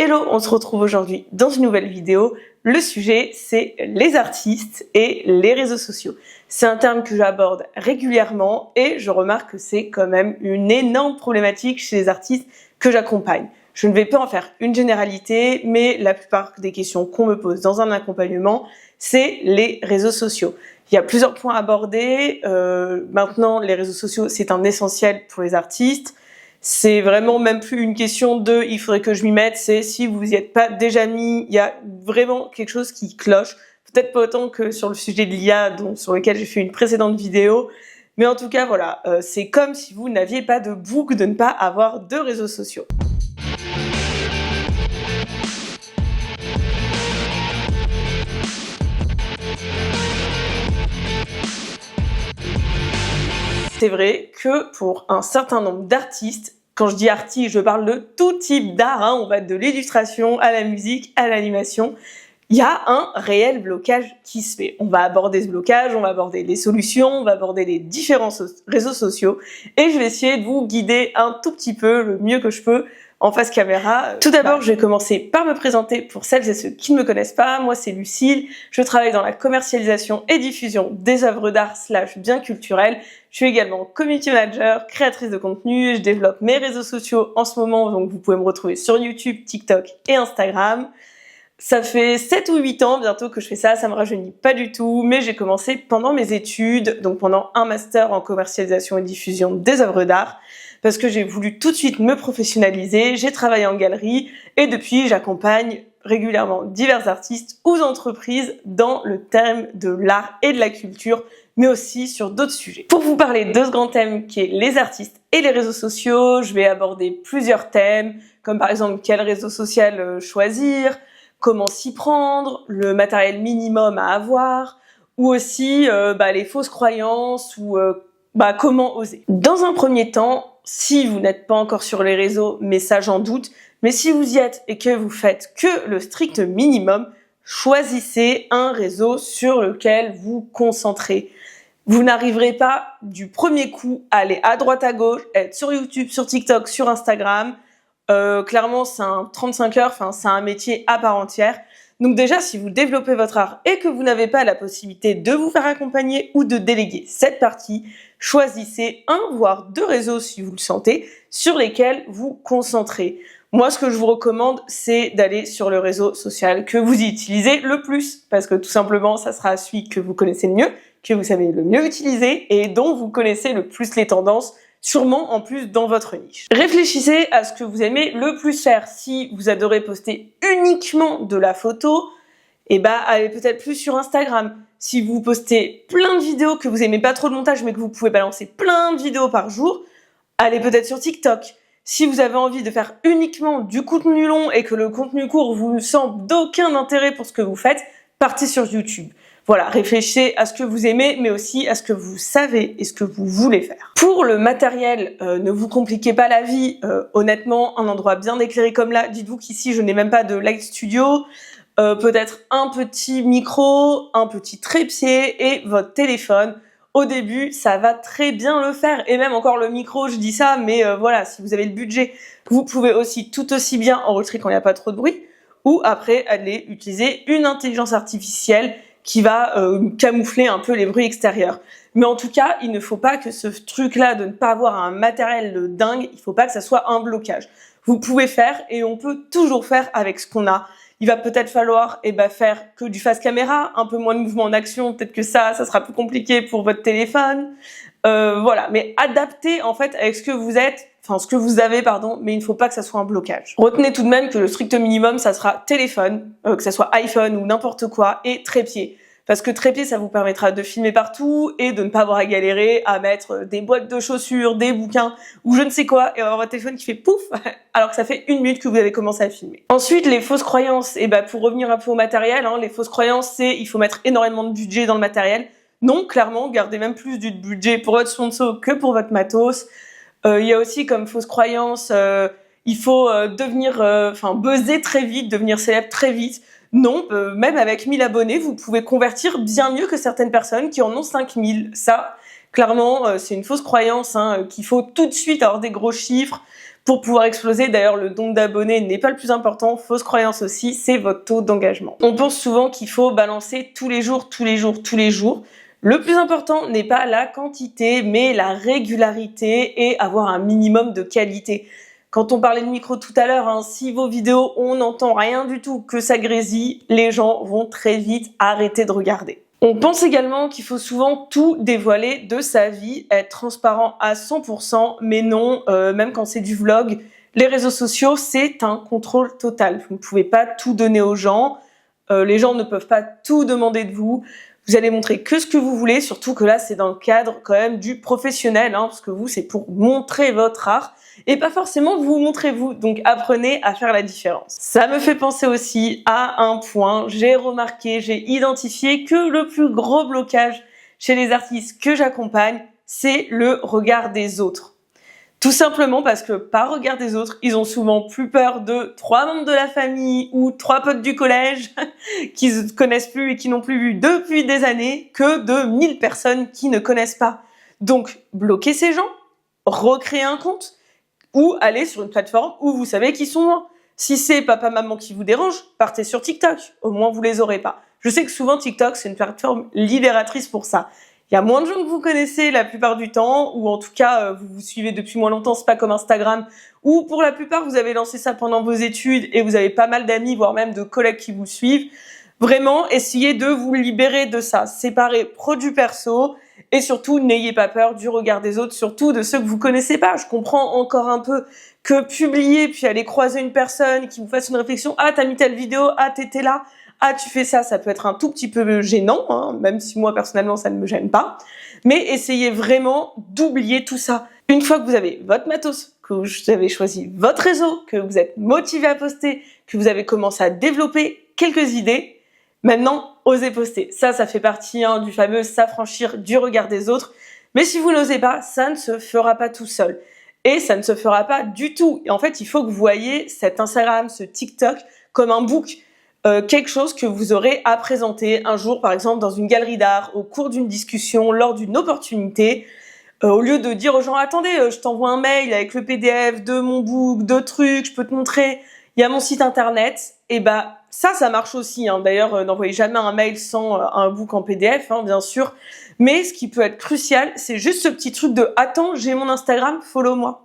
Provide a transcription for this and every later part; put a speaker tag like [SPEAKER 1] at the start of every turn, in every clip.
[SPEAKER 1] Hello, on se retrouve aujourd'hui dans une nouvelle vidéo. Le sujet, c'est les artistes et les réseaux sociaux. C'est un terme que j'aborde régulièrement et je remarque que c'est quand même une énorme problématique chez les artistes que j'accompagne. Je ne vais pas en faire une généralité, mais la plupart des questions qu'on me pose dans un accompagnement, c'est les réseaux sociaux. Il y a plusieurs points à aborder. Maintenant, les réseaux sociaux, c'est un essentiel pour les artistes. C'est vraiment même plus une question de il faudrait que je m'y mette, c'est si vous y êtes pas déjà mis, il y a vraiment quelque chose qui cloche. Peut-être pas autant que sur le sujet de l'IA, sur lequel j'ai fait une précédente vidéo, mais en tout cas voilà, c'est comme si vous n'aviez pas de boucle de ne pas avoir de réseaux sociaux. C'est vrai que pour un certain nombre d'artistes, quand je dis artiste, je parle de tout type d'art, on va de l'illustration à la musique, à l'animation, il y a un réel blocage qui se fait. On va aborder ce blocage, on va aborder les solutions, on va aborder les différents réseaux sociaux et je vais essayer de vous guider un tout petit peu, le mieux que je peux, en face caméra. Tout d'abord, je vais commencer par me présenter pour celles et ceux qui ne me connaissent pas. Moi, c'est Lucille. Je travaille dans la commercialisation et diffusion des œuvres d'art / biens culturels. Je suis également community manager, créatrice de contenu. Je développe mes réseaux sociaux en ce moment, donc vous pouvez me retrouver sur YouTube, TikTok et Instagram. Ça fait 7 ou 8 ans bientôt que je fais ça me rajeunit pas du tout, mais j'ai commencé pendant mes études, donc pendant un master en commercialisation et diffusion des œuvres d'art, parce que j'ai voulu tout de suite me professionnaliser, j'ai travaillé en galerie, et depuis j'accompagne régulièrement divers artistes ou entreprises dans le thème de l'art et de la culture, mais aussi sur d'autres sujets. Pour vous parler de ce grand thème qui est les artistes et les réseaux sociaux, je vais aborder plusieurs thèmes, comme par exemple quel réseau social choisir, comment s'y prendre, le matériel minimum à avoir, ou aussi les fausses croyances ou comment oser. Dans un premier temps, si vous n'êtes pas encore sur les réseaux, mais ça j'en doute, mais si vous y êtes et que vous faites que le strict minimum, choisissez un réseau sur lequel vous concentrez. Vous n'arriverez pas du premier coup à aller à droite à gauche, être sur YouTube, sur TikTok, sur Instagram. Clairement, c'est un 35 heures, c'est un métier à part entière. Donc déjà, si vous développez votre art et que vous n'avez pas la possibilité de vous faire accompagner ou de déléguer cette partie, choisissez un voire deux réseaux si vous le sentez, sur lesquels vous concentrez. Moi, ce que je vous recommande, c'est d'aller sur le réseau social que vous utilisez le plus, parce que tout simplement, ça sera celui que vous connaissez le mieux, que vous savez le mieux utiliser et dont vous connaissez le plus les tendances, sûrement en plus dans votre niche. Réfléchissez à ce que vous aimez le plus faire. Si vous adorez poster uniquement de la photo, allez peut-être plus sur Instagram. Si vous postez plein de vidéos, que vous aimez pas trop le montage mais que vous pouvez balancer plein de vidéos par jour, allez peut-être sur TikTok. Si vous avez envie de faire uniquement du contenu long et que le contenu court vous semble d'aucun intérêt pour ce que vous faites, partez sur YouTube. Voilà, réfléchissez à ce que vous aimez, mais aussi à ce que vous savez et ce que vous voulez faire. Pour le matériel, ne vous compliquez pas la vie. Honnêtement, un endroit bien éclairé comme là, dites-vous qu'ici, je n'ai même pas de light studio. Peut-être un petit micro, un petit trépied et votre téléphone. Au début, ça va très bien le faire. Et même encore le micro, je dis ça, mais voilà, si vous avez le budget, vous pouvez aussi tout aussi bien enregistrer quand il n'y a pas trop de bruit. Ou après, aller utiliser une intelligence artificielle qui va camoufler un peu les bruits extérieurs. Mais en tout cas, il ne faut pas que ce truc-là de ne pas avoir un matériel de dingue, il ne faut pas que ça soit un blocage. Vous pouvez faire et on peut toujours faire avec ce qu'on a. Il va peut-être falloir faire que du face caméra, un peu moins de mouvement en action, peut-être que ça sera plus compliqué pour votre téléphone. Voilà, mais adaptez en fait avec ce que vous êtes, ce que vous avez, mais il ne faut pas que ça soit un blocage. Retenez tout de même que le strict minimum, ça sera téléphone, que ça soit iPhone ou n'importe quoi, et trépied. Parce que trépied, ça vous permettra de filmer partout et de ne pas avoir à galérer à mettre des boîtes de chaussures, des bouquins ou je ne sais quoi et avoir votre téléphone qui fait pouf alors que ça fait 1 minute que vous avez commencé à filmer. Ensuite, les fausses croyances. Pour revenir un peu au matériel, les fausses croyances, c'est il faut mettre énormément de budget dans le matériel. Non, clairement, gardez même plus du budget pour votre sponsor que pour votre matos. Il y a aussi comme fausse croyance, il faut buzzer très vite, devenir célèbre très vite. Non, même avec 1000 abonnés, vous pouvez convertir bien mieux que certaines personnes qui en ont 5000. Ça, clairement, c'est une fausse croyance qu'il faut tout de suite avoir des gros chiffres pour pouvoir exploser. D'ailleurs, le nombre d'abonnés n'est pas le plus important. Fausse croyance aussi, c'est votre taux d'engagement. On pense souvent qu'il faut balancer tous les jours, tous les jours, tous les jours. Le plus important n'est pas la quantité, mais la régularité et avoir un minimum de qualité. Quand on parlait de micro tout à l'heure, si vos vidéos, on n'entend rien du tout, que ça grésille, les gens vont très vite arrêter de regarder. On pense également qu'il faut souvent tout dévoiler de sa vie, être transparent à 100%, mais non, même quand c'est du vlog, les réseaux sociaux, c'est un contrôle total. Vous ne pouvez pas tout donner aux gens, les gens ne peuvent pas tout demander de vous. Vous allez montrer que ce que vous voulez, surtout que là, c'est dans le cadre quand même du professionnel, parce que vous, c'est pour montrer votre art et pas forcément vous montrer vous. Donc, apprenez à faire la différence. Ça me fait penser aussi à un point. J'ai remarqué, j'ai identifié que le plus gros blocage chez les artistes que j'accompagne, c'est le regard des autres. Tout simplement parce que par regard des autres, ils ont souvent plus peur de 3 membres de la famille ou 3 potes du collège qui ne connaissent plus et qui n'ont plus vu depuis des années que de 1000 personnes qui ne connaissent pas. Donc, bloquez ces gens, recréez un compte ou allez sur une plateforme où vous savez qu'ils sont loin. Si c'est papa-maman qui vous dérange, partez sur TikTok. Au moins, vous les aurez pas. Je sais que souvent, TikTok, c'est une plateforme libératrice pour ça. Il y a moins de gens que vous connaissez la plupart du temps, ou en tout cas, vous vous suivez depuis moins longtemps, c'est pas comme Instagram, ou pour la plupart, vous avez lancé ça pendant vos études et vous avez pas mal d'amis, voire même de collègues qui vous suivent. Vraiment, essayez de vous libérer de ça. Séparez pro du perso et surtout, n'ayez pas peur du regard des autres, surtout de ceux que vous connaissez pas. Je comprends encore un peu que publier puis aller croiser une personne qui vous fasse une réflexion. Ah, t'as mis telle vidéo, ah, t'étais là. Ah, tu fais ça, ça peut être un tout petit peu gênant, même si moi, personnellement, ça ne me gêne pas. Mais essayez vraiment d'oublier tout ça. Une fois que vous avez votre matos, que vous avez choisi votre réseau, que vous êtes motivé à poster, que vous avez commencé à développer quelques idées, maintenant, osez poster. Ça fait partie du fameux s'affranchir du regard des autres. Mais si vous n'osez pas, ça ne se fera pas tout seul. Et ça ne se fera pas du tout. Et en fait, il faut que vous voyez cet Instagram, ce TikTok, comme un book. Quelque chose que vous aurez à présenter un jour, par exemple, dans une galerie d'art, au cours d'une discussion, lors d'une opportunité, au lieu de dire aux gens « Attendez, je t'envoie un mail avec le PDF de mon book, de trucs, je peux te montrer, il y a mon site internet. » Et ça marche aussi. D'ailleurs, n'envoyez jamais un mail sans un book en PDF, bien sûr. Mais ce qui peut être crucial, c'est juste ce petit truc de « Attends, j'ai mon Instagram, follow-moi. »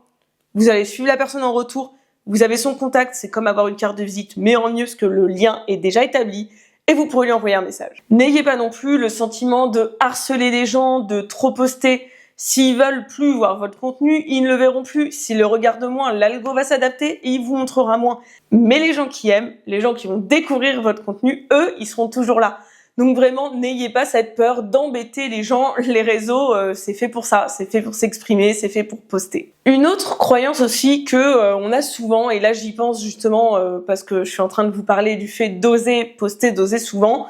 [SPEAKER 1] Vous allez suivre la personne en retour. Vous avez son contact, c'est comme avoir une carte de visite, mais en mieux parce que le lien est déjà établi et vous pourrez lui envoyer un message. N'ayez pas non plus le sentiment de harceler les gens, de trop poster. S'ils veulent plus voir votre contenu, ils ne le verront plus. S'ils le regardent moins, l'algo va s'adapter et il vous montrera moins. Mais les gens qui aiment, les gens qui vont découvrir votre contenu, eux, ils seront toujours là. Donc vraiment, n'ayez pas cette peur d'embêter les gens. Les réseaux, c'est fait pour ça, c'est fait pour s'exprimer, c'est fait pour poster. Une autre croyance aussi que on a souvent, et là j'y pense justement parce que je suis en train de vous parler du fait d'oser poster, d'oser souvent,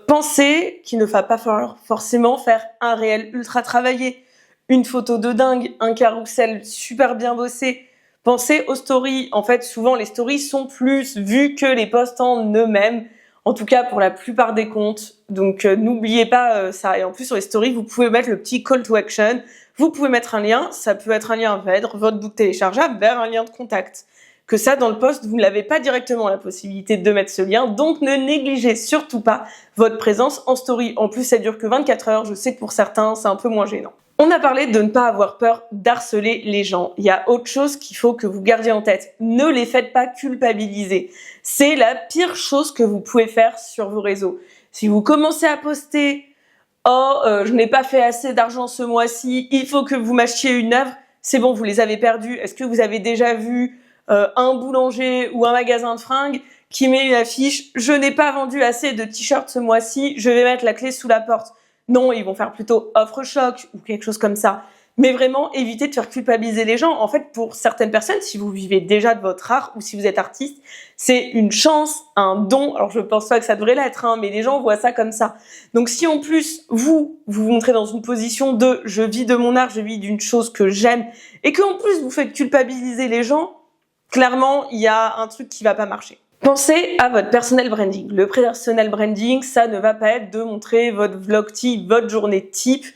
[SPEAKER 1] pensez qu'il ne va pas falloir forcément faire un réel ultra travaillé, une photo de dingue, un carrousel super bien bossé. Pensez aux stories. En fait, souvent les stories sont plus vues que les posts en eux-mêmes. En tout cas, pour la plupart des comptes. Donc, n'oubliez pas ça. Et en plus, sur les stories, vous pouvez mettre le petit call to action. Vous pouvez mettre un lien. Ça peut être un lien vers votre book téléchargeable, vers un lien de contact. Que ça, dans le post, vous n'avez pas directement la possibilité de mettre ce lien. Donc, ne négligez surtout pas votre présence en story. En plus, ça dure que 24 heures. Je sais que pour certains, c'est un peu moins gênant. On a parlé de ne pas avoir peur d'harceler les gens. Il y a autre chose qu'il faut que vous gardiez en tête. Ne les faites pas culpabiliser. C'est la pire chose que vous pouvez faire sur vos réseaux. Si vous commencez à poster « Oh, je n'ai pas fait assez d'argent ce mois-ci, il faut que vous m'achetiez une œuvre », c'est bon, vous les avez perdus. Est-ce que vous avez déjà vu un boulanger ou un magasin de fringues qui met une affiche « Je n'ai pas vendu assez de t-shirts ce mois-ci, je vais mettre la clé sous la porte ». Non, ils vont faire plutôt offre choc ou quelque chose comme ça. Mais vraiment, évitez de faire culpabiliser les gens. En fait, pour certaines personnes, si vous vivez déjà de votre art ou si vous êtes artiste, c'est une chance, un don. Alors, je pense pas que ça devrait l'être, mais les gens voient ça comme ça. Donc, si en plus, vous montrez dans une position de « je vis de mon art, je vis d'une chose que j'aime » et qu'en plus, vous faites culpabiliser les gens, clairement, il y a un truc qui va pas marcher. Pensez à votre personal branding. Le personal branding, ça ne va pas être de montrer votre vlog type, votre journée type.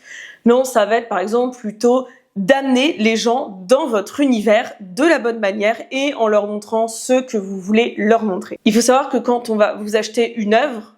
[SPEAKER 1] Non, ça va être par exemple plutôt d'amener les gens dans votre univers de la bonne manière et en leur montrant ce que vous voulez leur montrer. Il faut savoir que quand on va vous acheter une œuvre,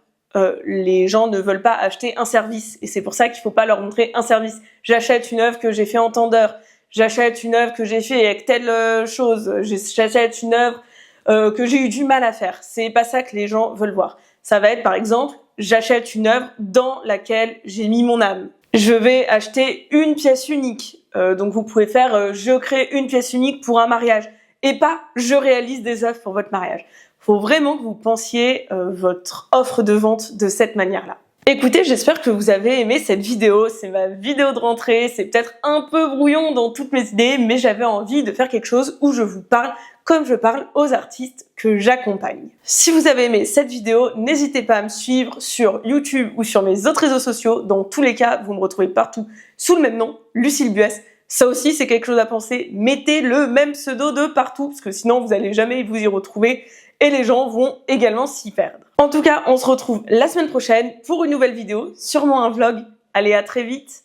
[SPEAKER 1] les gens ne veulent pas acheter un service et c'est pour ça qu'il faut pas leur montrer un service. J'achète une œuvre que j'ai fait en tant d'heures, j'achète une œuvre que j'ai fait avec telle chose, j'achète une œuvre que j'ai eu du mal à faire. C'est pas ça que les gens veulent voir. Ça va être par exemple, j'achète une œuvre dans laquelle j'ai mis mon âme. Je vais acheter une pièce unique. Donc vous pouvez faire je crée une pièce unique pour un mariage et pas je réalise des œuvres pour votre mariage. Faut vraiment que vous pensiez votre offre de vente de cette manière-là. Écoutez, j'espère que vous avez aimé cette vidéo. C'est ma vidéo de rentrée. C'est peut-être un peu brouillon dans toutes mes idées, mais j'avais envie de faire quelque chose où je vous parle comme je parle aux artistes que j'accompagne. Si vous avez aimé cette vidéo, n'hésitez pas à me suivre sur YouTube ou sur mes autres réseaux sociaux. Dans tous les cas, vous me retrouvez partout sous le même nom, Lucille Buès. Ça aussi, c'est quelque chose à penser. Mettez le même pseudo de partout, parce que sinon, vous n'allez jamais vous y retrouver et les gens vont également s'y perdre. En tout cas, on se retrouve la semaine prochaine pour une nouvelle vidéo, sûrement un vlog. Allez, à très vite!